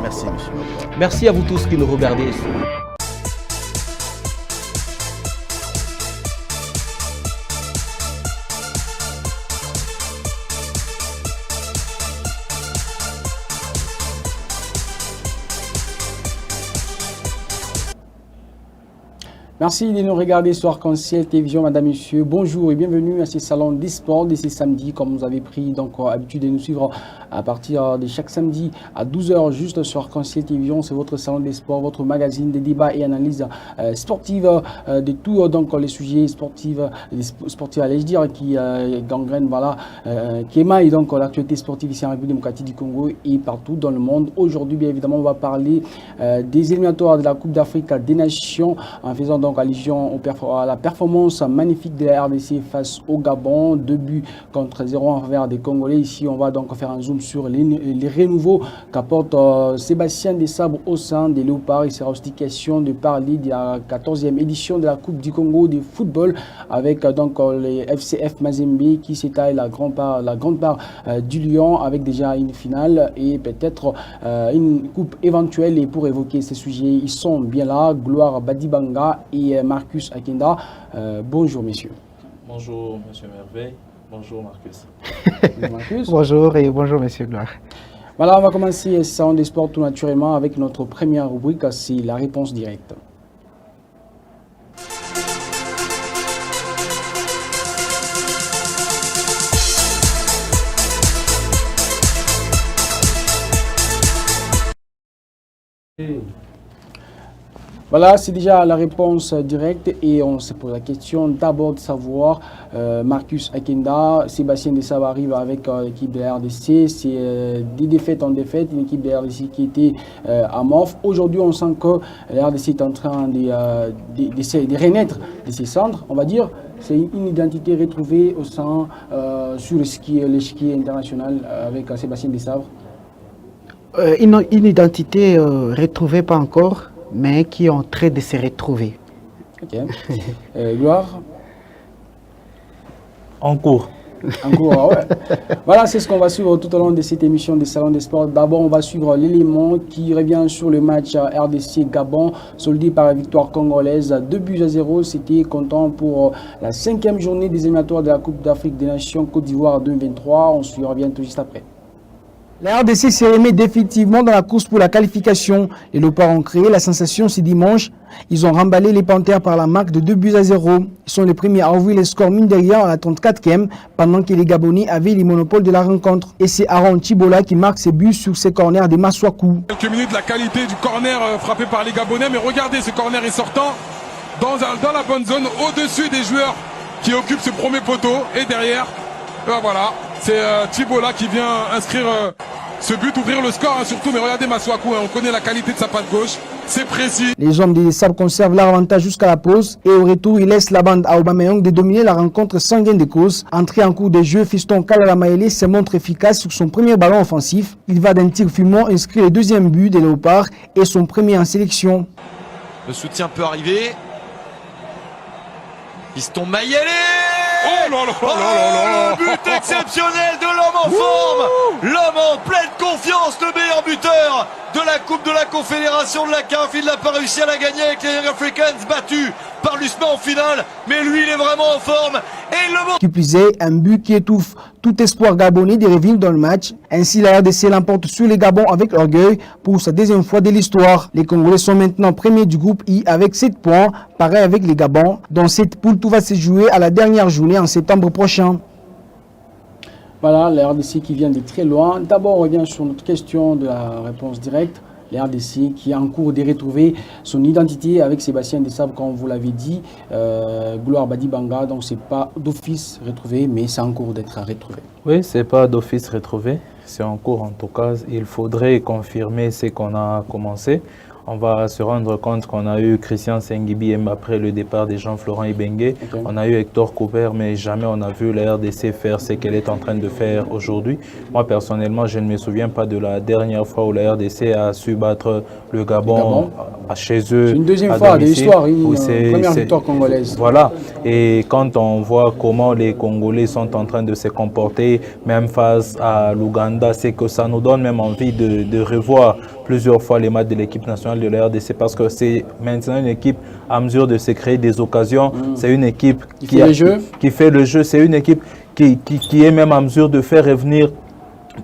Merci, monsieur. Merci à vous tous qui nous regardez. Merci de nous regarder sur Arc-en-Ciel Télévision, madame, monsieur. Bonjour et bienvenue à ce salon des sports de ce samedi. Comme vous avez pris habitude de nous suivre à partir de chaque samedi à 12 h juste sur Arc-en-Ciel Télévision. C'est votre salon des sports, votre magazine de débats et analyses sportives de tous les sujets sportifs, allais-je dire, qui gangrènent, voilà, qui émaillent donc l'actualité sportive ici en République démocratique du Congo et partout dans le monde. Aujourd'hui, bien évidemment, on va parler des éliminatoires de la Coupe d'Afrique des Nations en faisant donc allusion à la performance magnifique de la RDC face au Gabon, 2 buts contre 0 en faveur des Congolais. Ici, on va donc faire un zoom sur les renouveaux qu'apporte Sébastien Desabre au sein des Léopards. Il sera aussi question de parler de la 14e édition de la Coupe du Congo de football avec donc les FCF Mazembe qui s'étaille la grande part du Lion avec déjà une finale et peut-être une coupe éventuelle. Et pour évoquer ces sujets, ils sont bien là, Gloire Badibanga et Marcus Akenda. Bonjour messieurs. Bonjour monsieur Merveille, bonjour Marcus. Marcus. Bonjour et bonjour monsieur Gloire. Voilà, on va commencer ce salon des sports tout naturellement avec notre première rubrique, c'est la réponse directe. Voilà, c'est déjà la réponse directe et on se pose la question d'abord de savoir, Marcus Akenda, Sébastien Desabre arrive avec l'équipe de la RDC, c'est des défaites en défaite, une équipe de la RDC qui était amorphe. Aujourd'hui, on sent que la RDC est en train de renaître de ses cendres, on va dire. C'est une identité retrouvée au sein sur l'échiquier international avec Sébastien Desabre. Une identité retrouvée pas encore, mais qui est en train de se retrouver. Ok. Gloire. En cours. En cours, ouais. Voilà, c'est ce qu'on va suivre tout au long de cette émission des Salons des Sports. D'abord, on va suivre l'élément qui revient sur le match RDC-Gabon, soldé par la victoire congolaise 2 buts à 0. C'était comptant pour la 5e journée des éliminatoires de la Coupe d'Afrique des Nations Côte d'Ivoire 2023. On se revient tout juste après. La RDC s'est remis définitivement dans la course pour la qualification. Les Léopards ont créé la sensation ce dimanche. Ils ont remballé les Panthères par la marque de 2 buts à 0. Ils sont les premiers à ouvrir les scores mine derrière à la 34e, pendant que les Gabonais avaient les monopoles de la rencontre. Et c'est Aaron Chibola qui marque ses buts sur ses corners des Maswaku. Quelques minutes, la qualité du corner frappé par les Gabonais, mais regardez, ce corner est sortant dans la bonne zone, au-dessus des joueurs qui occupent ce premier poteau. Et derrière, voilà, c'est Chibola qui vient inscrire ce but, ouvrir le score surtout. Mais regardez Maswaku, on connaît la qualité de sa patte gauche, c'est précis. Les hommes des Sables conservent leur avantage jusqu'à la pause et au retour, ils laissent la bande à Aubameyang de dominer la rencontre sans gain de cause. Entré en cours de jeu, Fiston Kalala Maele se montre efficace sur son premier ballon offensif. Il va d'un tir fulmant inscrire le 2e but des Léopards et son premier en sélection. Le soutien peut arriver. Fiston Mayele. Oh là là là là là. Le but exceptionnel de l'homme en forme. L'homme en pleine confiance, le meilleur buteur de la Coupe de la Confédération de la CAF. Il n'a pas réussi à la gagner avec les Young Africans, battus par l'USMA en finale. Mais lui, il est vraiment en forme. Et il le montre. Qui plus est, un but qui étouffe tout espoir gabonais de revenir dans le match. Ainsi, la RDC l'emporte sur les Gabons avec orgueil pour sa 2e fois de l'histoire. Les Congolais sont maintenant premiers du groupe I avec 7 points, pareil avec les Gabons. Dans cette poule, tout va se jouer à la dernière journée en septembre prochain. Voilà, la RDC qui vient de très loin. D'abord, on revient sur notre question de la réponse directe. La RDC qui est en cours de retrouver son identité avec Sébastien Desabre, comme vous l'avez dit. Gloire Badibanga, donc c'est pas d'office retrouvé, mais c'est en cours d'être retrouvé. Oui, c'est pas d'office retrouvé, c'est en cours en tout cas. Il faudrait confirmer ce qu'on a commencé. On va se rendre compte qu'on a eu Christian Sengibi après le départ de Jean-Florent Ibengue. Okay. On a eu Hector Cooper, mais jamais on a vu la RDC faire ce qu'elle est en train de faire aujourd'hui. Moi, personnellement, je ne me souviens pas de la dernière fois où la RDC a su battre le Gabon chez eux. C'est une 2e fois de l'histoire, une première victoire congolaise. Voilà. Et quand on voit comment les Congolais sont en train de se comporter, même face à l'Ouganda, c'est que ça nous donne même envie de revoir plusieurs fois les matchs de l'équipe nationale de la RDC parce que c'est maintenant une équipe à mesure de se créer des occasions. C'est une équipe qui fait le jeu. C'est une équipe qui est même à mesure de faire revenir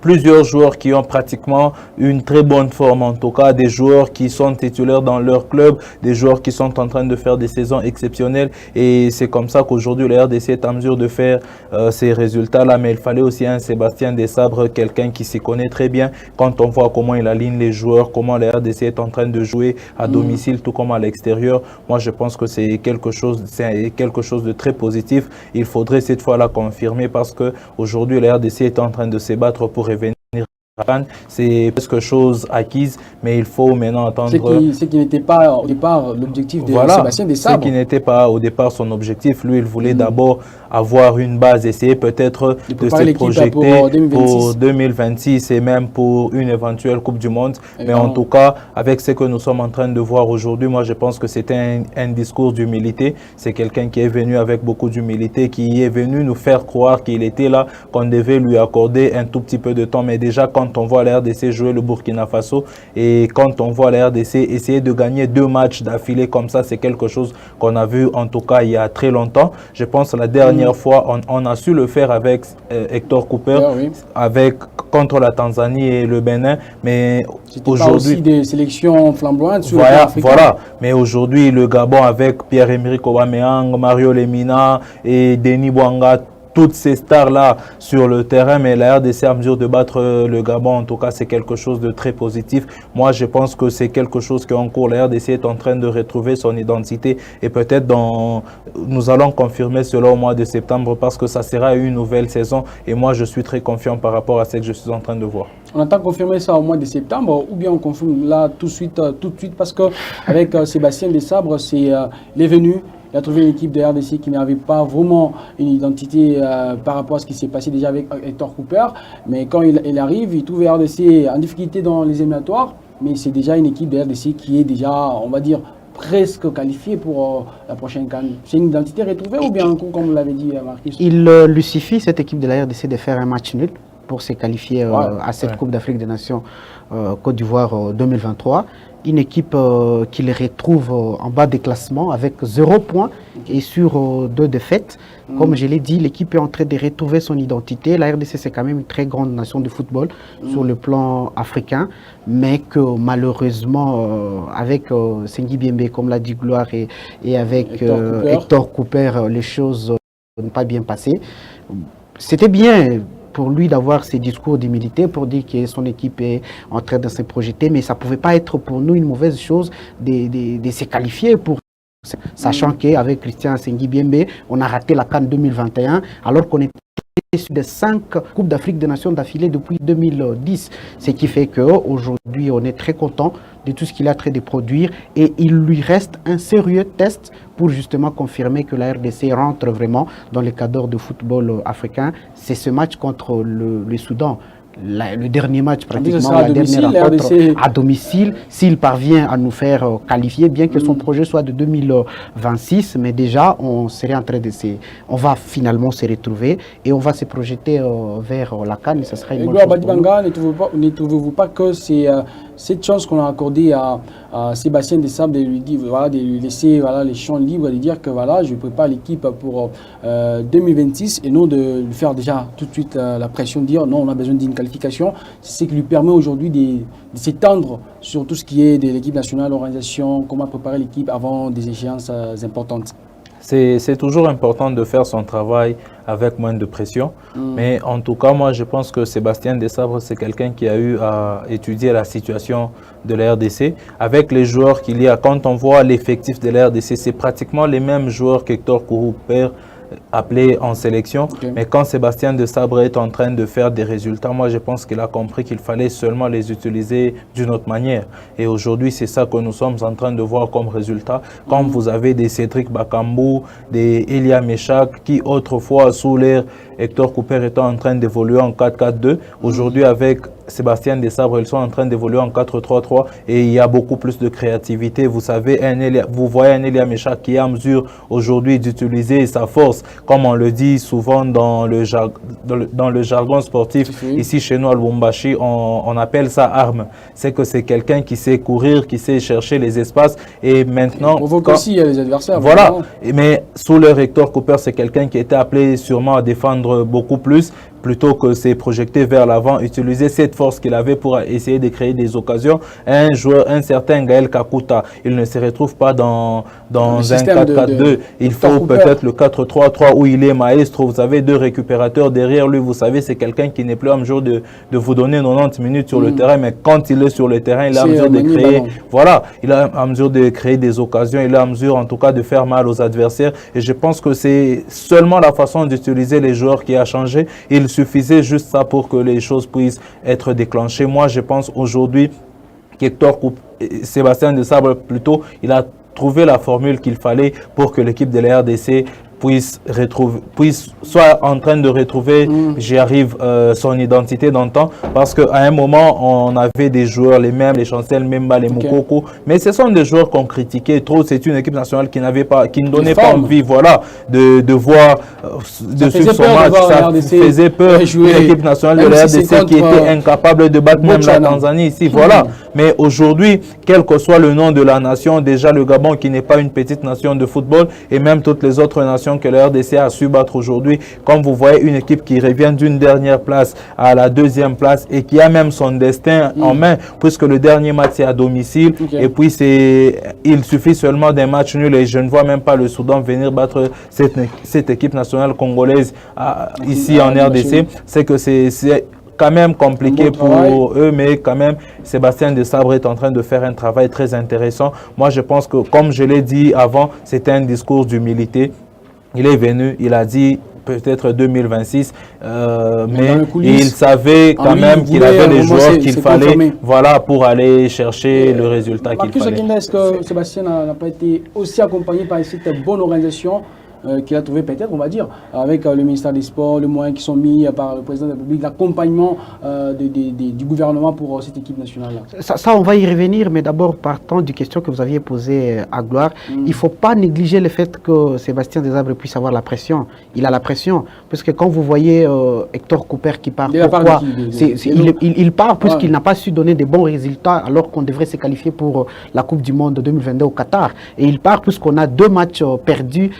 plusieurs joueurs qui ont pratiquement une très bonne forme, en tout cas des joueurs qui sont titulaires dans leur club, des joueurs qui sont en train de faire des saisons exceptionnelles et c'est comme ça qu'aujourd'hui la RDC est en mesure de faire ces résultats-là, mais il fallait aussi un Sébastien Desabre, quelqu'un qui s'y connaît très bien quand on voit comment il aligne les joueurs, comment la RDC est en train de jouer à domicile tout comme à l'extérieur. Moi je pense que c'est quelque chose de très positif. Il faudrait cette fois la confirmer parce que aujourd'hui la RDC est en train de se battre pour revenir. C'est quelque chose acquise, mais il faut maintenant attendre. Ce qui n'était pas au départ l'objectif de Sébastien Desabre. Ce qui n'était pas au départ son objectif. Lui, il voulait d'abord avoir une base, essayer peut-être de se projeter pour 2026 et même pour une éventuelle Coupe du Monde. Mais en tout cas, avec ce que nous sommes en train de voir aujourd'hui, moi je pense que c'était un discours d'humilité. C'est quelqu'un qui est venu avec beaucoup d'humilité, qui est venu nous faire croire qu'il était là, qu'on devait lui accorder un tout petit peu de temps. Mais déjà, quand on voit la RDC jouer le Burkina Faso et quand on voit la RDC essayer de gagner 2 matchs d'affilée comme ça, c'est quelque chose qu'on a vu en tout cas il y a très longtemps. Je pense la dernière fois, on a su le faire avec Hector Cooper, contre la Tanzanie et le Bénin, mais aujourd'hui aussi des sélections flamboyantes sur voilà, mais aujourd'hui le Gabon avec Pierre-Emerick Aubameyang, Mario Lemina et Denis Bouanga, toutes ces stars-là sur le terrain, mais la RDC à mesure de battre le Gabon, en tout cas, c'est quelque chose de très positif. Moi, je pense que c'est quelque chose qui est en cours. La RDC est en train de retrouver son identité et peut-être nous allons confirmer cela au mois de septembre parce que ça sera une nouvelle saison et moi, je suis très confiant par rapport à ce que je suis en train de voir. On attend confirmer ça au mois de septembre ou bien on confirme là tout de suite parce qu'avec Sébastien Desabre, il est venu. Il a trouvé une équipe de RDC qui n'avait pas vraiment une identité par rapport à ce qui s'est passé déjà avec Hector Cooper. Mais quand il arrive, il trouve RDC en difficulté dans les éliminatoires. Mais c'est déjà une équipe de RDC qui est déjà, on va dire, presque qualifiée pour la prochaine CAN. C'est une identité retrouvée ou bien un coup, comme vous l'avez dit, Marcus? Il lui suffit, cette équipe de la RDC, de faire un match nul pour se qualifier à cette Coupe d'Afrique des Nations Côte d'Ivoire 2023. Une équipe qui les retrouve en bas des classements avec 0 points et sur 2 défaites. Comme je l'ai dit, l'équipe est en train de retrouver son identité. La RDC, c'est quand même une très grande nation de football sur le plan africain, mais que malheureusement, avec Sengi Biembe, comme l'a dit Gloire, et avec Hector Cooper, les choses n'ont pas bien passé. C'était bien pour lui d'avoir ces discours d'humilité, pour dire que son équipe est en train de se projeter, mais ça ne pouvait pas être pour nous une mauvaise chose de se qualifier pour sachant qu'avec Christian Sengi Biembe, on a raté la CAN 2021, alors qu'on était sur des 5 Coupes d'Afrique des Nations d'affilée depuis 2010. Ce qui fait qu'aujourd'hui, on est très content de tout ce qu'il est en train de produire et il lui reste un sérieux test pour justement confirmer que la RDC rentre vraiment dans le cadre de football africain. C'est ce match contre le Soudan. Le dernier match, pratiquement la dernière rencontre à domicile, s'il parvient à nous faire qualifier, bien que son projet soit de 2026, mais déjà on serait en train on va finalement se retrouver et on va se projeter vers la CAN et ce sera une bonne chose pour nous. Ne trouvez-vous pas que c'est cette chance qu'on a accordée à Sébastien Desabre de lui dire, voilà, de lui laisser les champs libres, de dire que voilà, je prépare l'équipe pour 2026 et non de lui faire déjà tout de suite la pression de dire non, on a besoin d'une qualification. C'est ce qui lui permet aujourd'hui de s'étendre sur tout ce qui est de l'équipe nationale, l'organisation, comment préparer l'équipe avant des échéances importantes. C'est toujours important de faire son travail avec moins de pression. Mais en tout cas, moi, je pense que Sébastien Desabre, c'est quelqu'un qui a eu à étudier la situation de la RDC. Avec les joueurs qu'il y a, quand on voit l'effectif de la RDC, c'est pratiquement les mêmes joueurs qu'Hector Cooper appelé en sélection. Mais quand Sébastien Desabre est en train de faire des résultats, moi je pense qu'il a compris qu'il fallait seulement les utiliser d'une autre manière. Et aujourd'hui, c'est ça que nous sommes en train de voir comme résultat. Quand vous avez des Cédric Bakambu, des Elia Meshak, qui autrefois, sous l'ère Hector Cooper était en train d'évoluer en 4-4-2, aujourd'hui avec Sébastien Desabre, ils sont en train d'évoluer en 4-3-3 et il y a beaucoup plus de créativité. Vous savez, vous voyez un Elia Mecha qui est en mesure aujourd'hui d'utiliser sa force, comme on le dit souvent dans le jargon sportif. Ici chez nous à Lubumbashi, on appelle ça arme. C'est que c'est quelqu'un qui sait courir, qui sait chercher les espaces et maintenant... On provoque aussi les adversaires. Voilà, vraiment. mais sous le Hector Cooper, c'est quelqu'un qui était appelé sûrement à défendre beaucoup plus, plutôt que s'est projeté vers l'avant, utiliser cette force qu'il avait pour essayer de créer des occasions. Un certain Gaël Kakuta, il ne se retrouve pas dans un 4-4-2. Il faut peut-être le 4-3-3 où il est maestro. Vous avez deux récupérateurs derrière lui. Vous savez, c'est quelqu'un qui n'est plus en mesure de vous donner 90 minutes sur le terrain, mais quand il est sur le terrain, il est en mesure de créer. Voilà, il est en mesure de créer des occasions. Il est en mesure, en tout cas, de faire mal aux adversaires. Et je pense que c'est seulement la façon d'utiliser les joueurs qui a changé. Il suffisait juste ça pour que les choses puissent être déclenchées. Moi, je pense aujourd'hui qu'Hector Sébastien Desabre, plutôt, il a trouvé la formule qu'il fallait pour que l'équipe de la RDC soit en train de retrouver, j'y arrive, son identité d'antan, parce qu'à un moment, on avait des joueurs, les mêmes, les Chancel, Memba, les Moukoko, mais ce sont des joueurs qu'on critiquait trop. C'est une équipe nationale qui ne donnait pas envie, voilà, de voir, de suivre son match. Ça faisait peur. Une équipe nationale de la RDC qui était incapable de battre même la Tanzanie ici, voilà. Mais aujourd'hui, quel que soit le nom de la nation, déjà le Gabon qui n'est pas une petite nation de football, et même toutes les autres nations que la RDC a su battre aujourd'hui, comme vous voyez, une équipe qui revient d'une dernière place à la deuxième place et qui a même son destin en main, puisque le dernier match c'est à domicile, et puis il suffit seulement d'un match nul, et je ne vois même pas le Soudan venir battre cette équipe nationale congolaise ici en RDC. C'est que c'est quand même compliqué pour eux, mais quand même, Sébastien Desabre est en train de faire un travail très intéressant. Moi, je pense que, comme je l'ai dit avant, c'était un discours d'humilité. Il est venu, il a dit peut-être 2026, mais il savait quand même qu'il avait les joueurs qu'il fallait, voilà, pour aller chercher le résultat qu'il fallait. Est-ce que Sébastien n'a pas été aussi accompagné par cette bonne organisation qu'il a trouvé peut-être, on va dire, avec le ministère des Sports, les moyens qui sont mis par le président de la République, l'accompagnement du gouvernement pour cette équipe nationale? Ça, on va y revenir, mais d'abord, partant du question que vous aviez posée à Gloire, il ne faut pas négliger le fait que Sébastien Desabre puisse avoir la pression. Il a la pression, parce que quand vous voyez Hector Cooper qui part, pourquoi il part puisqu'il n'a pas su donner de bons résultats alors qu'on devrait se qualifier pour la Coupe du Monde 2022 au Qatar. Et il part puisqu'on a 2 matchs perdus,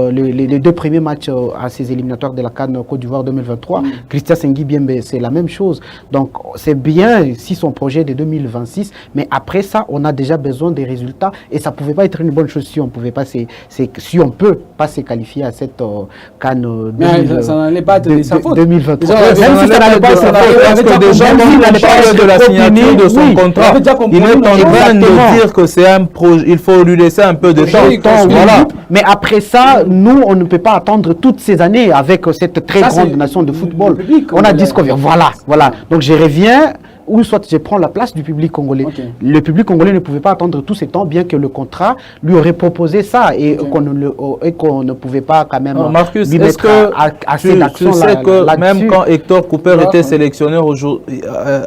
les 2 premiers matchs à ces éliminatoires de la CAN Côte d'Ivoire 2023. Christian Sengui Biembe, c'est la même chose. Donc c'est bien si son projet est de 2026, mais après ça, on a déjà besoin des résultats et ça ne pouvait pas être une bonne chose si on peut pas se qualifier à cette CAN 2023. Ça n'allait pas être de sa faute. 2023. Même si ça n'allait pas être sa faute, parce que déjà, il parle de la signature de son contrat. Il est en train de dire que c'est un projet, il faut lui laisser un peu de temps. Voilà. Mais après ça, nous, on ne peut pas attendre toutes ces années avec cette très grande nation de football. On a dit ce qu'on veut. Voilà. Donc je reviens, ou soit je prends la place du public congolais. Le public congolais ne pouvait pas attendre tout ce temps, bien que le contrat lui aurait proposé ça et qu'on ne pouvait pas quand même Marcus, lui mettre assez d'action là-dessus. Tu sais que même quand Hector Cooper était sélectionneur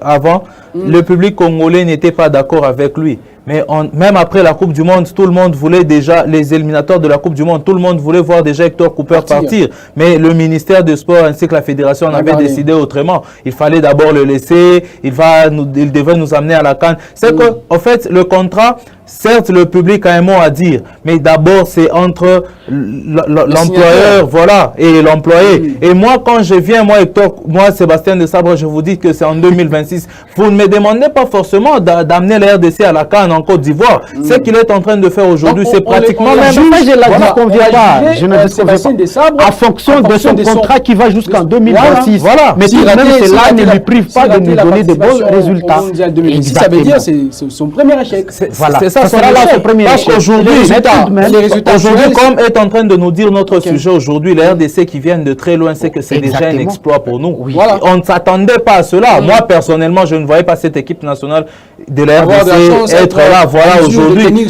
avant, le public congolais n'était pas d'accord avec lui. Mais même après la Coupe du Monde, tout le monde voulait déjà, les éliminateurs de la Coupe du Monde, tout le monde voulait voir déjà Hector Cooper partir. Mais le ministère des Sports ainsi que la fédération en avait décidé autrement. Il fallait d'abord le laisser, il devait nous amener à la CAN. C'est que, en fait, le contrat, certes, le public a un mot à dire, mais d'abord, c'est entre l'employeur, voilà, et l'employé. Et moi, quand je viens, moi, Sébastien Desabre, je vous dis que c'est en 2026. Vous ne me demandez pas forcément d'amener la RDC à la CAN en Côte d'Ivoire. Ce qu'il est en train de faire aujourd'hui, c'est pratiquement même. Je ne dis pas. En fonction de son contrat qui va jusqu'en 2026. Voilà. Mais tout de même, cela ne lui prive pas de nous donner de bons résultats. Ça veut dire que c'est son premier échec. Voilà. Ça sera là ce premier échec. Aujourd'hui, comme est en train de nous dire notre sujet aujourd'hui, la RDC qui viennent de très loin, c'est que c'est déjà un exploit pour nous. Voilà. On ne s'attendait pas à cela. Moi, personnellement, je ne voyais pas cette équipe nationale de la RDC, être là, voilà, aujourd'hui,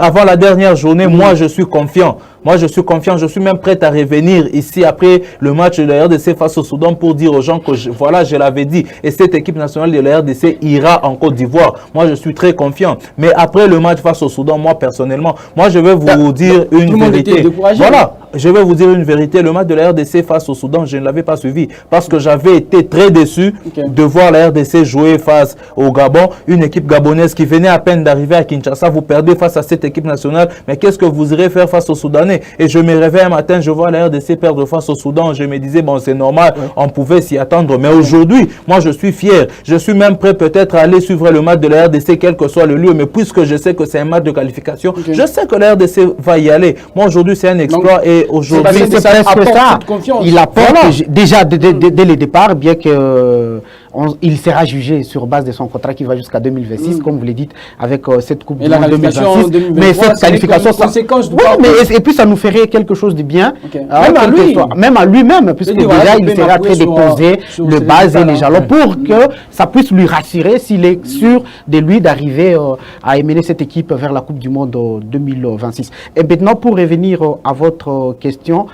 avant la dernière journée, moi, je suis confiant. Moi, je suis confiant, je suis même prêt à revenir ici après le match de la RDC face au Soudan pour dire aux gens que, voilà, je l'avais dit. Et cette équipe nationale de la RDC ira en Côte d'Ivoire. Moi, je suis très confiant. Mais après le match face au Soudan, moi, personnellement, moi, je vais vous dire une vérité. Voilà, je vais vous dire une vérité. Le match de la RDC face au Soudan, je ne l'avais pas suivi parce que j'avais été très déçu de voir la RDC jouer face au Gabon. Une équipe gabonaise qui venait à peine d'arriver à Kinshasa. Vous perdez face à cette équipe nationale. Mais qu'est-ce que vous irez faire face au Soudan? Et je me réveille un matin, je vois la RDC perdre face au Soudan. Je me disais, bon, c'est normal, on pouvait s'y attendre. Mais aujourd'hui, moi, je suis fier. Je suis même prêt peut-être à aller suivre le match de la RDC, quel que soit le lieu. Mais puisque je sais que c'est un match de qualification, je sais que la RDC va y aller. Moi, aujourd'hui, c'est un exploit. Donc, et aujourd'hui, c'est presque ça. Il apporte déjà dès le départ, bien que il sera jugé sur base de son contrat qui va jusqu'à 2026, comme vous l'avez dit, avec cette Coupe du Monde 2026. Mais cette qualification, et puis ça nous ferait quelque chose de bien, même à lui-même, puisque déjà il sera très déposé le base et les jalons pour que ça puisse lui rassurer s'il est sûr de lui d'arriver à émener cette équipe vers la Coupe du Monde 2026. Et maintenant, pour revenir à votre question,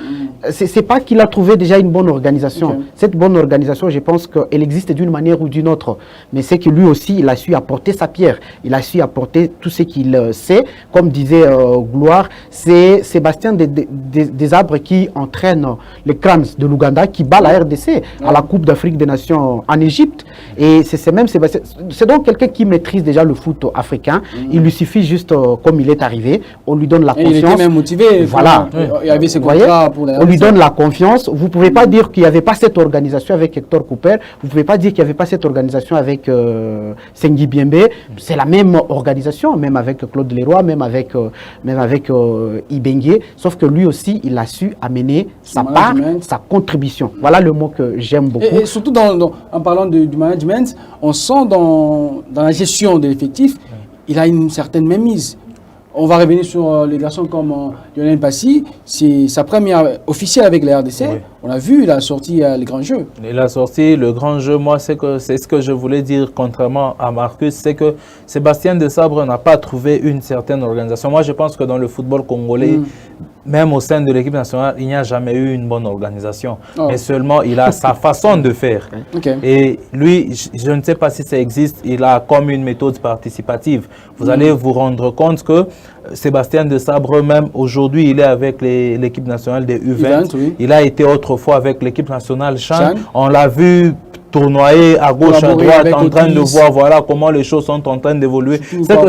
c'est pas qu'il a trouvé déjà une bonne organisation. Cette bonne organisation, je pense qu'elle existe d'une manière ou d'une autre, mais c'est que lui aussi, il a su apporter sa pierre, il a su apporter tout ce qu'il sait. Comme disait Gloire, c'est Sébastien Desabre qui entraîne les Crans de l'Ouganda, qui bat la RDC à la Coupe d'Afrique des Nations en Égypte, et c'est même Sébastien, c'est donc quelqu'un qui maîtrise déjà le foot africain. Il lui suffit juste, comme il est arrivé, on lui donne la confiance. Il était même motivé, voilà. Il y avait ses contrats pour la RDC. On lui donne la confiance. Vous ne pouvez pas dire qu'il n'y avait pas cette organisation avec Hector Cooper, vous ne pouvez pas dire qu'il n'y avait pas cette organisation avec Sengi Biembe. C'est la même organisation, même avec Claude Leroy, même avec Ibengue, sauf que lui aussi, il a su amener sa part, sa contribution. Voilà le mot que j'aime beaucoup. Et surtout, en parlant du management, on sent dans la gestion de l'effectif, il a une certaine mainmise. On va revenir sur les garçons comme Lionel Passy. C'est sa première officielle avec la RDC. Oui. On a vu, il a sorti les grands jeux. Il a sorti le grand jeu. Moi, c'est ce que je voulais dire, contrairement à Marcus, c'est que Sébastien Desabre n'a pas trouvé une certaine organisation. Moi, je pense que dans le football congolais, même au sein de l'équipe nationale, il n'y a jamais eu une bonne organisation. Mais seulement, il a sa façon de faire. Et lui, je ne sais pas si ça existe, il a comme une méthode participative. Vous allez vous rendre compte que Sébastien Desabre, même aujourd'hui, il est avec l'équipe nationale des U20. Il a été autrefois avec l'équipe nationale Chan. On l'a vu tournoyer à gauche, à droite, en train de voir voilà comment les choses sont en train d'évoluer.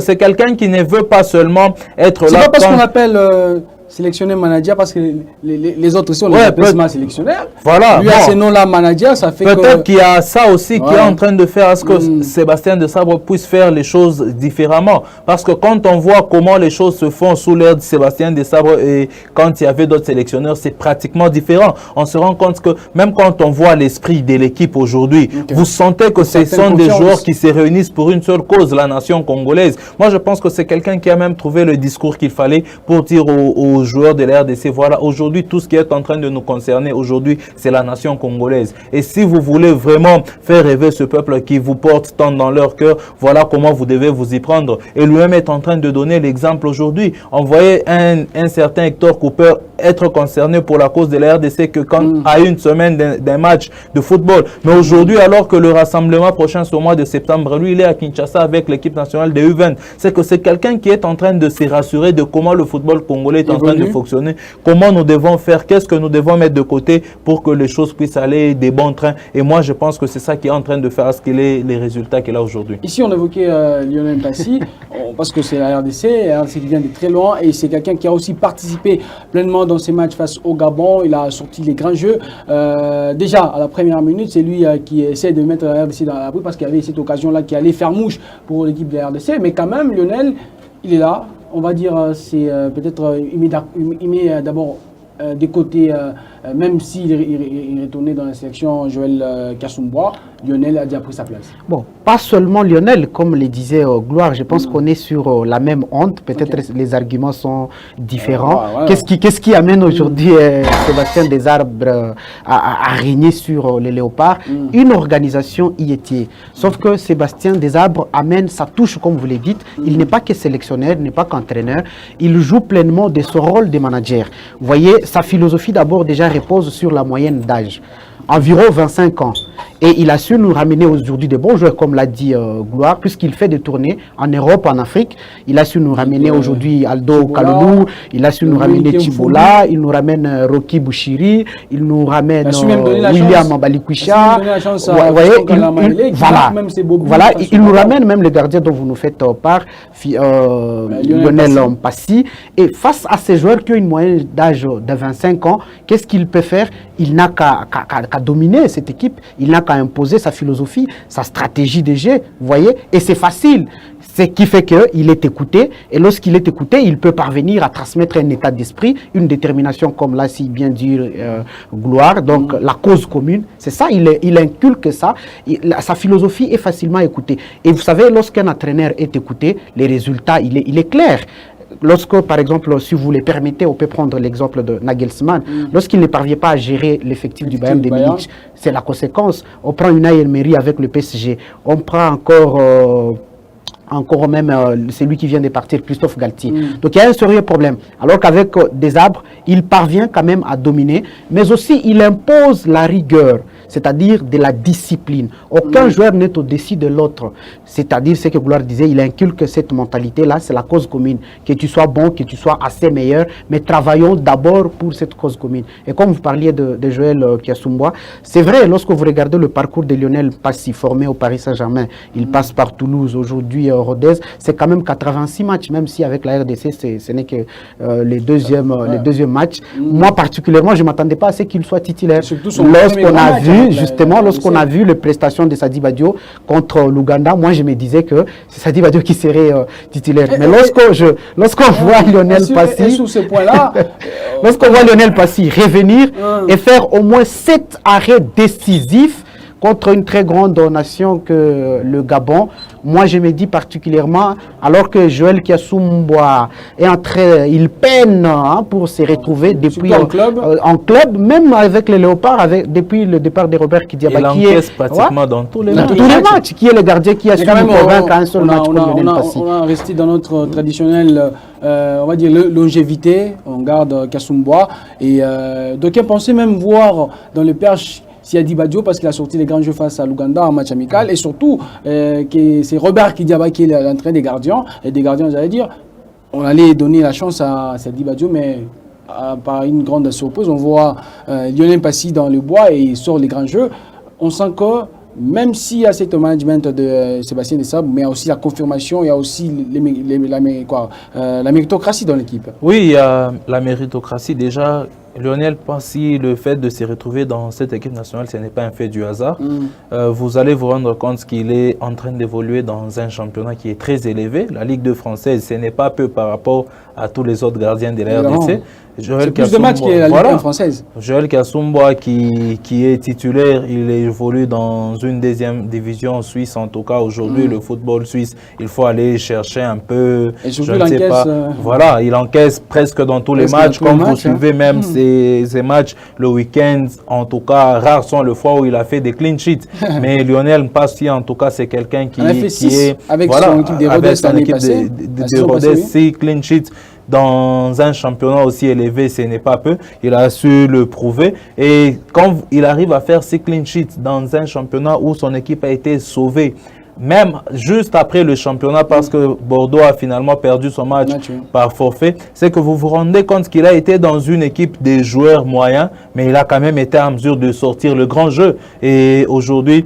C'est quelqu'un qui ne veut pas seulement être là. C'est pas parce qu'on appelle sélectionneur manager, parce que les autres aussi, on les appelle sélectionneur. Voilà. Lui, à ce nom-là, manager, ça fait que... Peut-être qu'il y a ça aussi qui est en train de faire à ce que Sébastien Desabre puisse faire les choses différemment. Parce que quand on voit comment les choses se font sous l'ère de Sébastien Desabre et quand il y avait d'autres sélectionneurs, c'est pratiquement différent. On se rend compte que même quand on voit l'esprit de l'équipe aujourd'hui, vous sentez que ce sont des joueurs qui se réunissent pour une seule cause, la nation congolaise. Moi, je pense que c'est quelqu'un qui a même trouvé le discours qu'il fallait pour dire aux joueurs de la RDC, voilà, aujourd'hui, tout ce qui est en train de nous concerner aujourd'hui, c'est la nation congolaise. Et si vous voulez vraiment faire rêver ce peuple qui vous porte tant dans leur cœur, voilà comment vous devez vous y prendre. Et lui-même est en train de donner l'exemple aujourd'hui. On voyait un certain Hector Cooper être concerné pour la cause de la RDC que quand à une semaine d'un match de football. Mais aujourd'hui, alors que le rassemblement prochain, c'est au mois de septembre, lui, il est à Kinshasa avec l'équipe nationale des U20. C'est que c'est quelqu'un qui est en train de se rassurer de comment le football congolais est en train de fonctionner, comment nous devons faire, qu'est-ce que nous devons mettre de côté pour que les choses puissent aller des bons trains. Et moi, je pense que c'est ça qui est en train de faire à ce qu'il ait les résultats qu'il a aujourd'hui. Ici, on évoquait Lionel Passy, parce que c'est la RDC qui vient de très loin, et c'est quelqu'un qui a aussi participé pleinement dans ces matchs face au Gabon. Il a sorti les grands jeux. Déjà, à la première minute, c'est lui qui essaie de mettre la RDC dans la bouille, parce qu'il y avait cette occasion-là qui allait faire mouche pour l'équipe de la RDC. Mais quand même, Lionel, il est là. On va dire, c'est peut-être, il met d'abord des côtés même s'il est retourné dans la sélection Joël Kassumboa, Lionel a déjà pris sa place. Bon, pas seulement Lionel, comme le disait Gloire, je pense qu'on est sur la même onde, peut-être les arguments sont différents. Qu'est-ce qui amène aujourd'hui Sébastien Desarbres à régner sur les léopards? Une organisation y était. Sauf que Sébastien Desarbres amène sa touche, comme vous le dites. Il n'est pas que sélectionneur, il n'est pas qu'entraîneur. Il joue pleinement de ce rôle de manager. Vous voyez, sa philosophie d'abord déjà repose sur la moyenne d'âge. Environ 25 ans. Et il a su nous ramener aujourd'hui de bons joueurs, comme l'a dit Gloire, puisqu'il fait des tournées en Europe, en Afrique. Il a su nous ramener aujourd'hui Aldo Kaloulou, il a su nous ramener Tibola, il nous ramène Rocky Bouchiri, il nous ramène William Ambalikwisha. Voilà, il nous ramène même le gardien dont vous nous faites part, Lionel Mpassi. Et face à ces joueurs qui ont une moyenne d'âge de 25 ans, qu'est-ce qu'il peut faire? Il n'a qu'à dominer cette équipe, il n'a qu'à imposer sa philosophie, sa stratégie de jeu, vous voyez, et c'est facile. Ce qui fait qu'il est écouté, et lorsqu'il est écouté, il peut parvenir à transmettre un état d'esprit, une détermination, comme l'a si bien dit Gloire, donc la cause commune, c'est ça, il inculque ça, sa philosophie est facilement écoutée. Et vous savez, lorsqu'un entraîneur est écouté, les résultats, il est clair. Lorsque, par exemple, si vous le permettez, on peut prendre l'exemple de Nagelsmann. Lorsqu'il ne parvient pas à gérer l'effectif du Bayern de Munich, c'est la conséquence. On prend Unai Emery avec le PSG. On prend encore même celui qui vient de partir, Christophe Galtier. Donc il y a un sérieux problème. Alors qu'avec Desarbres, il parvient quand même à dominer, mais aussi il impose la rigueur, c'est-à-dire de la discipline. Aucun joueur n'est au-dessus de l'autre. C'est-à-dire ce que Gloire disait, il inculque cette mentalité-là, c'est la cause commune. Que tu sois bon, que tu sois assez meilleur, mais travaillons d'abord pour cette cause commune. Et comme vous parliez de Joël Kassumboa, c'est vrai, lorsque vous regardez le parcours de Lionel Mpassi, formé au Paris Saint-Germain, il passe par Toulouse, aujourd'hui Rodez, c'est quand même 86 matchs, même si avec la RDC, ce n'est que les deuxièmes matchs. Moi, particulièrement, je ne m'attendais pas à ce qu'il soit titulaire. Lorsqu'on a vu, justement, lorsqu'on a vu les prestations de Sadi Badio contre l'Ouganda, moi, je me disais que c'est Sadi Badio qui serait titulaire. Mais lorsqu'on voit Lionel Mpassi, lorsqu'on voit Lionel Mpassi revenir et faire au moins 7 arrêts décisifs contre une très grande nation que le Gabon, moi je me dis particulièrement, alors que Joël Kassumboa est en train, il peine pour se retrouver depuis en club, même avec les Léopards, depuis le départ de Robert Kidiaba, qui est pratiquement dans tous les matchs, qui est le gardien qui a su nous convaincre à un seul match. On a resté dans notre traditionnel, on va dire, longévité, on garde Kassumboa, et d'aucuns pensaient même voir dans le perche Sadi Badio, parce qu'il a sorti les grands jeux face à l'Ouganda en match amical, et surtout que c'est Robert Kidiaba qui est l'entraîneur des gardiens, et des gardiens, j'allais dire, on allait donner la chance à Sadi Badio, mais par une grande surprise, on voit Lionel Mpassi dans le bois et il sort les grands jeux. On sent que même s'il y a cet management de Sébastien Desarbres, mais il y a aussi la confirmation, il y a aussi la méritocratie dans l'équipe. Oui, il y a la méritocratie déjà. Lionel Mpassi, le fait de se retrouver dans cette équipe nationale, ce n'est pas un fait du hasard. Vous allez vous rendre compte qu'il est en train d'évoluer dans un championnat qui est très élevé. La Ligue 2 française, ce n'est pas peu par rapport à tous les autres gardiens de la RDC. C'est plus de matchs que la Ligue 1 française. Joël Kassumboa qui est titulaire, il évolue dans une deuxième division suisse. En tout cas, aujourd'hui, le football suisse, il faut aller chercher un peu. Et surtout, je ne sais pas. Voilà, il encaisse presque dans tous les matchs. Comme vous suivez même ces matchs, le week-end, en tout cas, rares sont les fois où il a fait des clean sheets. Mais Lionel Mpassi, en tout cas, c'est quelqu'un qui est. Avec son équipe de Rodez l'année passée. De Rodez, 6 clean sheets. Dans un championnat aussi élevé, ce n'est pas peu. Il a su le prouver. Et quand il arrive à faire 6 clean sheets dans un championnat où son équipe a été sauvée, même juste après le championnat, parce que Bordeaux a finalement perdu son match par forfait, c'est que vous vous rendez compte qu'il a été dans une équipe des joueurs moyens, mais il a quand même été en mesure de sortir le grand jeu. Et aujourd'hui,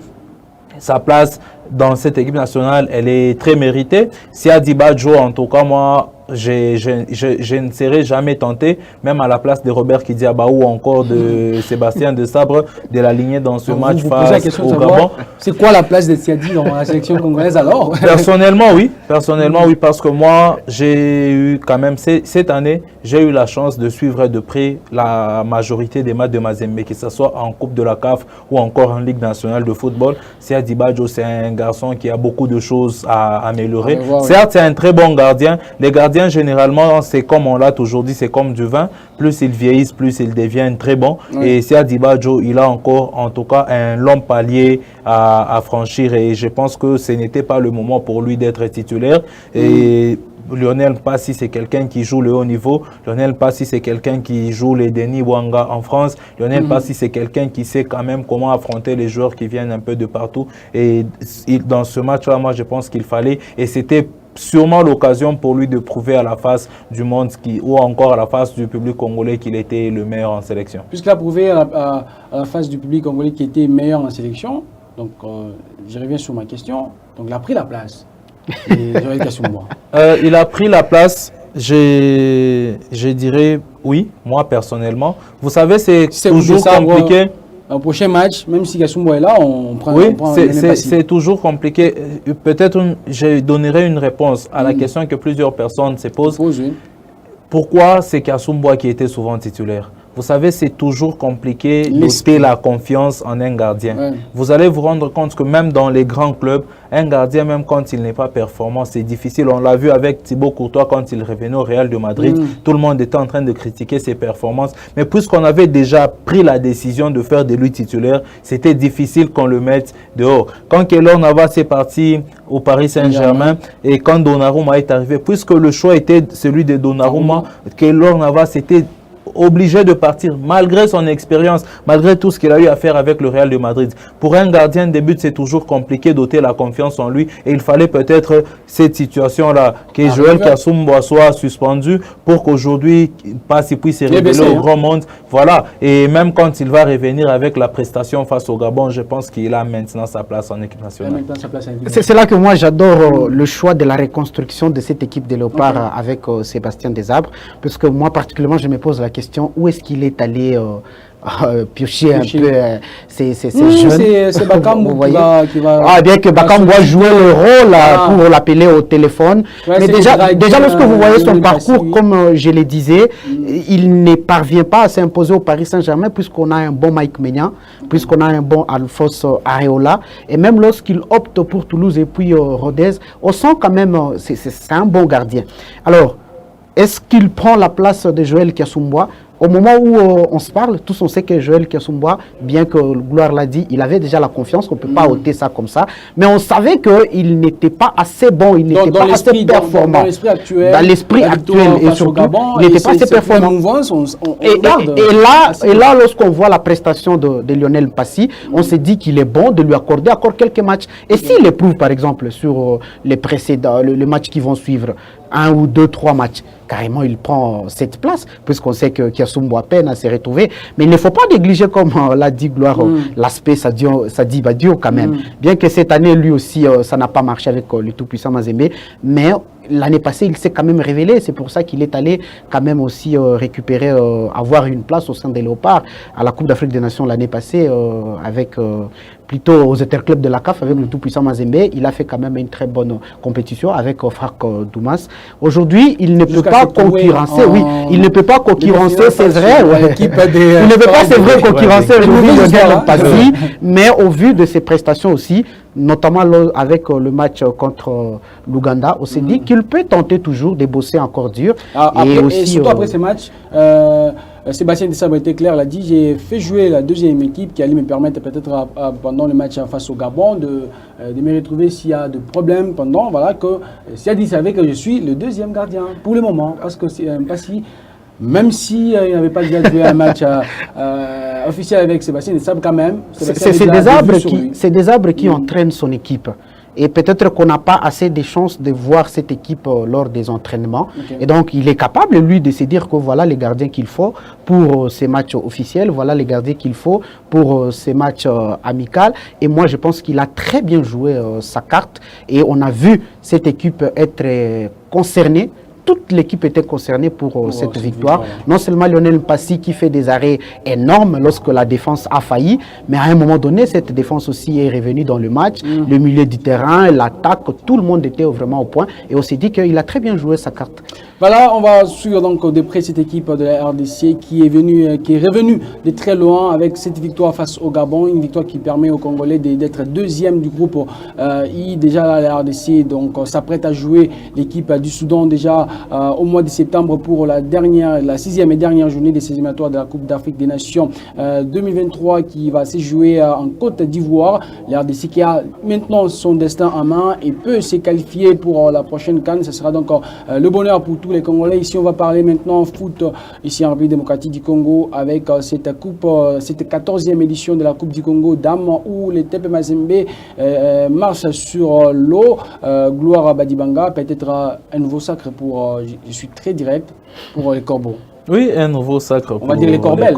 sa place dans cette équipe nationale, elle est très méritée. Sadi Badio, en tout cas, moi, je ne serais jamais tenté, même à la place de Robert Kidiaba ou encore de Sébastien Desabre, de l'aligner dans ce match face au Gabon. C'est quoi la place de Siadi dans la sélection congolaise alors? Personnellement, oui, parce que moi, j'ai eu quand même, cette année, j'ai eu la chance de suivre de près la majorité des matchs de Mazembe, que ce soit en Coupe de la CAF ou encore en Ligue nationale de football. Siadi Badjo, c'est un garçon qui a beaucoup de choses à améliorer. Certes, c'est un très bon gardien. Les gardiens, généralement, c'est comme on l'a toujours dit, c'est comme du vin. Plus ils vieillissent, plus ils deviennent très bons. Oui. Et Siadi Badjo, il a encore, en tout cas, un long palier à franchir. Et je pense que ce n'était pas le moment pour lui d'être titulaire. Et Lionel Passi, c'est quelqu'un qui joue le haut niveau. Lionel Passi, c'est quelqu'un qui joue les Denis Wanga en France. Lionel Passi, c'est quelqu'un qui sait quand même comment affronter les joueurs qui viennent un peu de partout. Et dans ce match-là, moi, je pense qu'il fallait, et c'était sûrement l'occasion pour lui de prouver à la face du monde ou encore à la face du public congolais qu'il était le meilleur en sélection. Puisqu'il a prouvé à la face du public congolais qu'il était meilleur en sélection, donc je reviens sur ma question, donc il a pris la place. Il a pris la place, je dirais oui, moi personnellement. Vous savez, c'est toujours compliqué. Au prochain match, même si Kasumbo est là, on prend. Oui, c'est toujours compliqué. Peut-être je donnerai une réponse à la question que plusieurs personnes se posent. Pourquoi c'est Kasumbo qui était souvent titulaire? Vous savez, c'est toujours compliqué d'ôter la confiance en un gardien. Ouais. Vous allez vous rendre compte que même dans les grands clubs, un gardien, même quand il n'est pas performant, c'est difficile. On l'a vu avec Thibaut Courtois quand il revenait au Real de Madrid. Tout le monde était en train de critiquer ses performances. Mais puisqu'on avait déjà pris la décision de faire de lui titulaire, c'était difficile qu'on le mette dehors. Quand Keylor Navas est parti au Paris Saint-Germain et quand Donnarumma est arrivé, puisque le choix était celui de Donnarumma, Keylor Navas était obligé de partir malgré son expérience, malgré tout ce qu'il a eu à faire avec le Real de Madrid. Pour un gardien de but, c'est toujours compliqué d'ôter la confiance en lui et il fallait peut-être cette situation-là, que Joël Kasumbo soit suspendu pour qu'aujourd'hui, Passi puisse se révéler au grand monde. Voilà. Et même quand il va revenir avec la prestation face au Gabon, je pense qu'il a maintenant sa place en équipe nationale. C'est là que moi j'adore le choix de la reconstruction de cette équipe des Léopards avec Sébastien Desabre, parce que moi particulièrement je me pose la question où est-ce qu'il est allé piocher un peu ces jeunes. C'est Bakambu qui va... Ah, bien que Bakambu a joué le rôle pour l'appeler au téléphone. Mais déjà lorsque vous voyez son parcours, comme je le disais, il ne parvient pas à s'imposer au Paris Saint-Germain puisqu'on a un bon Mike Maignan, puisqu'on a un bon Alphonse Areola. Et même lorsqu'il opte pour Toulouse et puis Rodez, on sent quand même c'est un bon gardien. Alors, est-ce qu'il prend la place de Joël Kasumbo? Au moment où on se parle, tous on sait que Joël Kasumbo, bien que Gloire l'a dit, il avait déjà la confiance, on ne peut pas ôter ça comme ça, mais on savait qu'il n'était pas assez bon, il n'était pas assez performant. Dans l'esprit actuel, et surtout, il n'était pas assez performant. Et là, lorsqu'on voit la prestation de Lionel Passi, on s'est dit qu'il est bon de lui accorder encore quelques matchs. Et s'il éprouve, par exemple, sur les précédents, le match qui vont suivre, 1 ou 2, 3 matchs, carrément il prend cette place, puisqu'on sait que Kasumbo a peine à se retrouver. Mais il ne faut pas négliger, comme l'a dit Gloire, l'aspect Sadi Badio quand même. Bien que cette année, lui aussi, ça n'a pas marché avec le tout-puissant Mazembe, mais l'année passée, il s'est quand même révélé. C'est pour ça qu'il est allé quand même aussi récupérer, avoir une place au sein des Léopards à la Coupe d'Afrique des Nations l'année passée, avec plutôt aux interclubs de la CAF, avec le tout-puissant Mazembe. Il a fait quand même une très bonne compétition avec Franck Doumas. Aujourd'hui, il ne peut pas concurrencer, il ne peut pas concurrencer, c'est vrai. Il ne peut pas, c'est vrai, concurrencer aujourd'hui Lionel Passi, mais au vu de ses prestations aussi, notamment avec le match contre l'Ouganda, on s'est dit qu'il peut tenter toujours de bosser encore dur. Et surtout après ce match, Sébastien Desabre était clair, il a dit j'ai fait jouer la deuxième équipe qui allait me permettre peut-être pendant le match face au Gabon de me retrouver s'il y a de problèmes pendant, voilà, que Siadi savait que je suis le deuxième gardien pour le moment, parce que c'est Passi, même s'il n'avait pas déjà joué un match officiel avec Sébastien Desabre quand même. C'est Desabre qui entraîne son équipe. Et peut-être qu'on n'a pas assez de chances de voir cette équipe lors des entraînements. Et donc, il est capable, lui, de se dire que voilà les gardiens qu'il faut pour ces matchs officiels, voilà les gardiens qu'il faut pour ces matchs amicaux. Et moi, je pense qu'il a très bien joué sa carte. Et on a vu cette équipe être concernée toute l'équipe était concernée pour cette victoire. Non seulement Lionel Mpassi qui fait des arrêts énormes lorsque la défense a failli, mais à un moment donné, cette défense aussi est revenue dans le match. Le milieu du terrain, l'attaque, tout le monde était vraiment au point. Et on s'est dit qu'il a très bien joué sa carte. Voilà, on va suivre donc de près cette équipe de la RDC qui est revenue de très loin avec cette victoire face au Gabon, une victoire qui permet aux Congolais d'être deuxième du groupe I. Déjà la RDC donc s'apprête à jouer l'équipe du Soudan déjà au mois de septembre pour la sixième et dernière journée des éliminatoires de la Coupe d'Afrique des Nations 2023 qui va se jouer en Côte d'Ivoire. La RDC qui a maintenant son destin en main et peut se qualifier pour la prochaine CAN. Ce sera donc le bonheur pour tous les Congolais. Ici, on va parler maintenant foot ici en République démocratique du Congo avec cette 14e édition de la Coupe du Congo dames où les TP Mazembe marchent sur l'eau. Gloire à Badibanga, peut-être un nouveau sacre pour, je suis très direct, pour les Corbeaux. Oui, un nouveau sacre pour on va dire les Corbelles.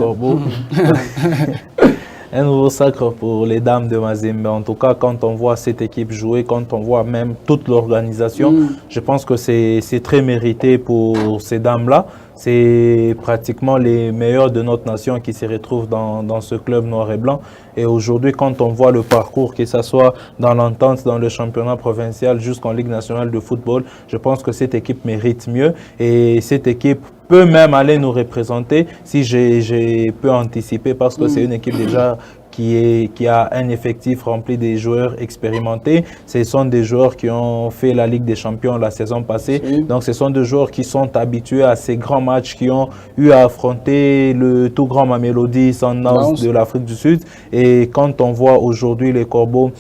Un nouveau sacre pour les dames de Mazembe. En tout cas, quand on voit cette équipe jouer, quand on voit même toute l'organisation, je pense que c'est très mérité pour ces dames-là. C'est pratiquement les meilleurs de notre nation qui se retrouvent dans ce club noir et blanc. Et aujourd'hui, quand on voit le parcours, que ce soit dans l'entente, dans le championnat provincial jusqu'en Ligue nationale de football, je pense que cette équipe mérite mieux. Et cette équipe peut même aller nous représenter si j'ai pu anticiper parce que c'est une équipe déjà qui a un effectif rempli des joueurs expérimentés. Ce sont des joueurs qui ont fait la Ligue des Champions la saison passée. Donc, ce sont des joueurs qui sont habitués à ces grands matchs, qui ont eu à affronter le tout grand Mamelodi Sundowns de l'Afrique du Sud. Et quand on voit aujourd'hui les Corbeaux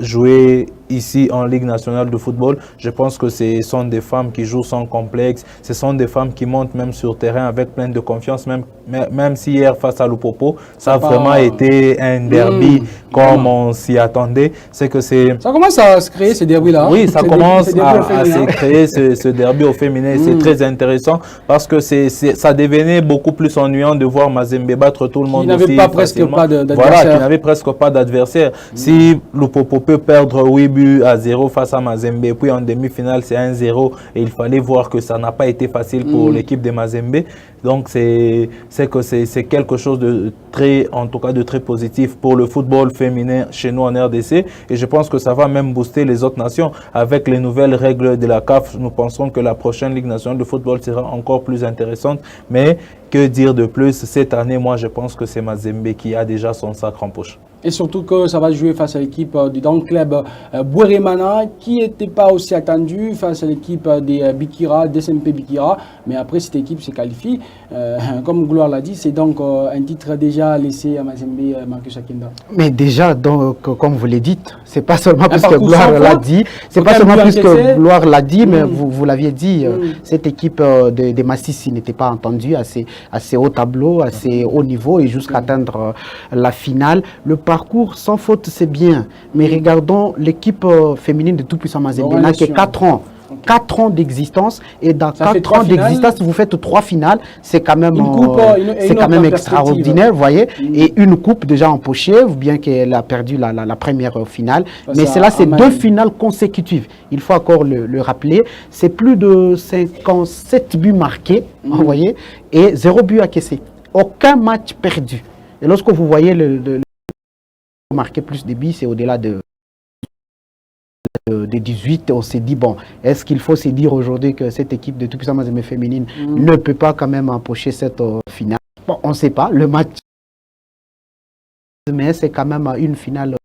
jouer ici en Ligue nationale de football, je pense que ce sont des femmes qui jouent sans complexe, ce sont des femmes qui montent même sur terrain avec plein de confiance, même si hier face à Lupopo, ça a vraiment été un derby comme on s'y attendait. C'est que c'est... Ça commence à se créer ces derbys-là. Oui, ça commence à se créer ce derby au féminin. C'est très intéressant parce que ça devenait beaucoup plus ennuyant de voir Mazembe battre tout le monde qui n'avait pas presque pas d'adversaire. Voilà, qui n'avait presque pas d'adversaire. Si Lupopo peut perdre 8-0 face à Mazembe, puis en demi-finale c'est 1-0 et il fallait voir que ça n'a pas été facile pour l'équipe de Mazembe. Donc c'est quelque chose de très, en tout cas de très positif pour le football féminin chez nous en RDC, et je pense que ça va même booster les autres nations. Avec les nouvelles règles de la CAF, nous pensons que la prochaine Ligue nationale de football sera encore plus intéressante. Mais que dire de plus? Cette année, moi je pense que c'est Mazembe qui a déjà son sacre en poche. Et surtout que ça va jouer face à l'équipe du club Bouéremana qui n'était pas aussi attendue face à l'équipe des Bikira, SMP Bikira. Mais après, cette équipe se qualifie. Comme Gloire l'a dit, c'est donc un titre déjà laissé à Mazembe, Marcus Akinda. Mais déjà, donc, comme vous l'avez dit, c'est pas seulement parce que Gloire l'a dit, c'est pas seulement parce que Gloire l'a dit, mais vous l'aviez dit, cette équipe de Massissi n'était pas entendue assez haut tableau, assez haut niveau et jusqu'à atteindre la finale. Le parcours sans faute, c'est bien, mais regardons l'équipe féminine de Tout-Puissant Mazembe qui a 4 ans. 4 ans d'existence, et dans 4 ans d'existence, vous faites 3 finales, c'est quand même, extraordinaire, vous voyez, et une coupe déjà empochée, bien qu'elle a perdu la première finale, mais c'est 2 finales consécutives, il faut encore le rappeler, c'est plus de 57 buts marqués, vous voyez, et 0 but encaissé, aucun match perdu. Et lorsque vous voyez le marquer plus de buts, c'est au-delà de 18, on s'est dit, bon, est-ce qu'il faut se dire aujourd'hui que cette équipe de Tout-Puissant Mazembe féminine ne peut pas quand même empocher cette finale? Bon, on ne sait pas, le match, mais c'est quand même une finale.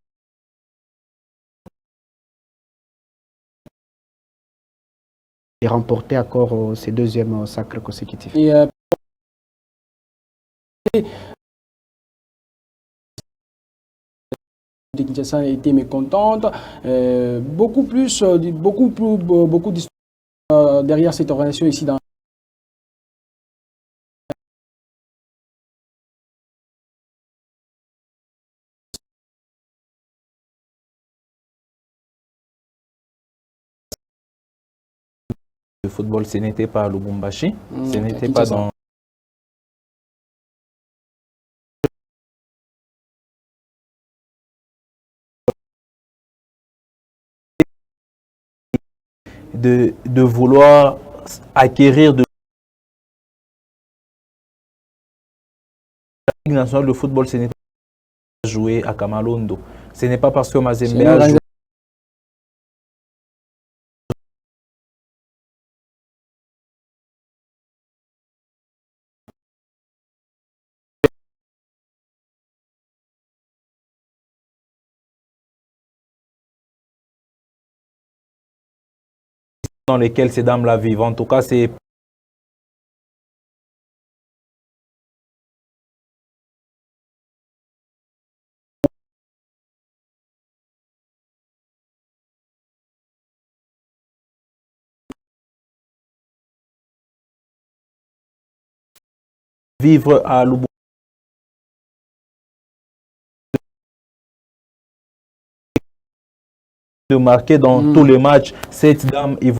Et remporter encore ses deuxièmes sacres consécutifs. De Kinshasa a été mécontente, beaucoup d'histoires derrière cette organisation ici dans le football. Ce n'était pas à Lubumbashi, ce n'était pas dans de vouloir acquérir de la Ligue nationale de football, ce n'est pas jouer à Kamalondo. Ce n'est pas parce que Mazembe a joué dans lesquels ces dames-là vivent. En tout cas, c'est vivre à Lubumbashi, de marquer dans tous les matchs. Cette dame, il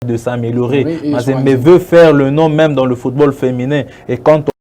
de s'améliorer. Oui, Mazembe veut faire le nom même dans le football féminin. Et quand on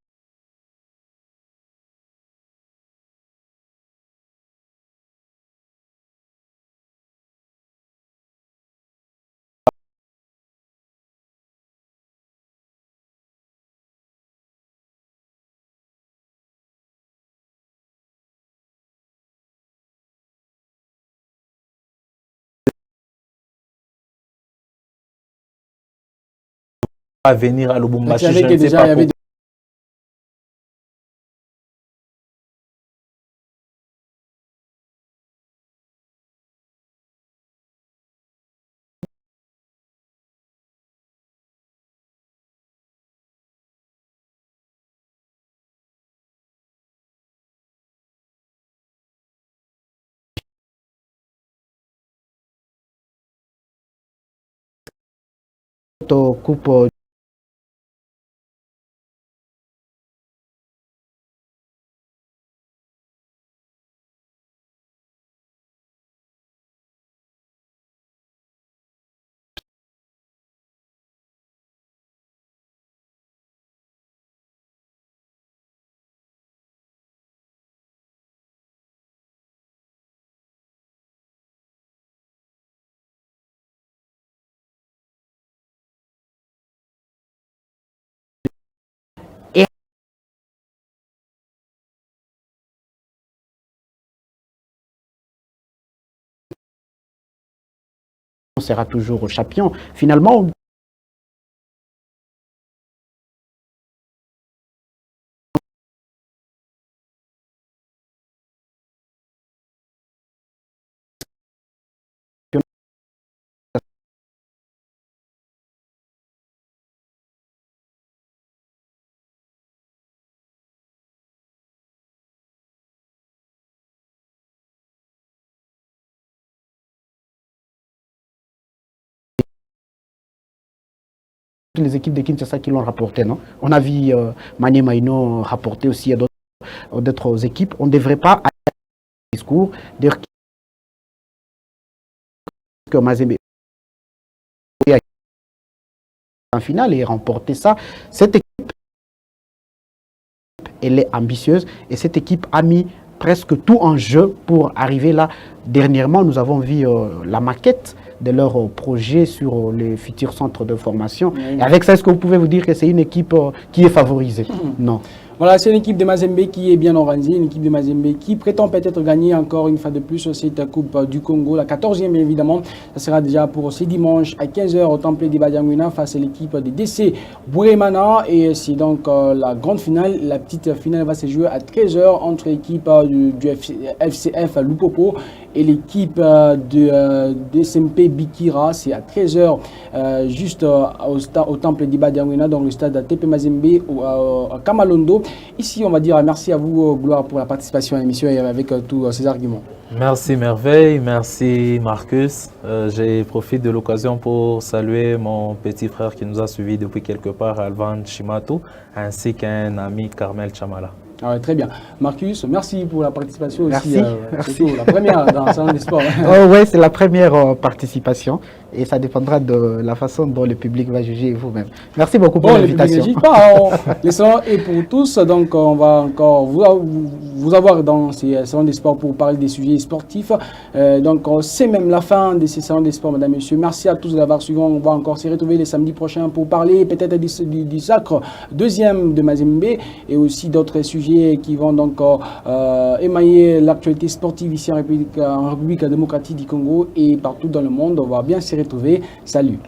va venir à Lubumbashi, je ne sais pas pourquoi. Coupe on sera toujours champion. Finalement, les équipes de Kinshasa qui l'ont rapporté, non? On a vu Mané Maïno rapporter aussi à d'autres équipes. On ne devrait pas aller à ce discours dire que Mazembe en finale et remporter ça. Cette équipe, elle est ambitieuse et cette équipe a mis presque tout en jeu pour arriver là. Dernièrement, nous avons vu la maquette de leur projet sur les futurs centres de formation. Et avec ça, est-ce que vous pouvez vous dire que c'est une équipe qui est favorisée? Non. Voilà, c'est une équipe de Mazembe qui est bien organisée, une équipe de Mazembe qui prétend peut-être gagner encore une fois de plus cette Coupe du Congo, la 14e évidemment. Ça sera déjà pour ce dimanche à 15h au Temple de Badiangwina face à l'équipe de DC Bourémana. Et c'est donc la grande finale. La petite finale va se jouer à 13h entre l'équipe du FCF Lupopo et l'équipe de SMP Bikira. C'est à 13h juste au Temple de Badiangwina, dans le stade TP Mazembe à Kamalondo. Ici, on va dire merci à vous, Gloire, pour la participation à l'émission et avec tous ces arguments. Merci Merveille, merci Marcus. Je profite de l'occasion pour saluer mon petit frère qui nous a suivis depuis quelque part, Alvan Chimatou, ainsi qu'un ami, Carmel Chamala. Ah ouais, très bien. Marcus, merci pour la participation Merci, aussi. merci. La première dans le salon des sports. Oh, oui, c'est la première participation et ça dépendra de la façon dont le public va juger vous-même. Merci beaucoup pour l'invitation. Le salon est pour tous, donc on va encore vous avoir dans ces salons des sports pour parler des sujets sportifs. Donc c'est même la fin de ces salons des sports, mesdames et messieurs. Merci à tous d'avoir suivi. On va encore se retrouver les samedis prochains pour parler peut-être du sacre deuxième de Mazembe et aussi d'autres sujets qui vont donc émailler l'actualité sportive ici en République démocratique du Congo et partout dans le monde. On va bien se retrouver. Salut.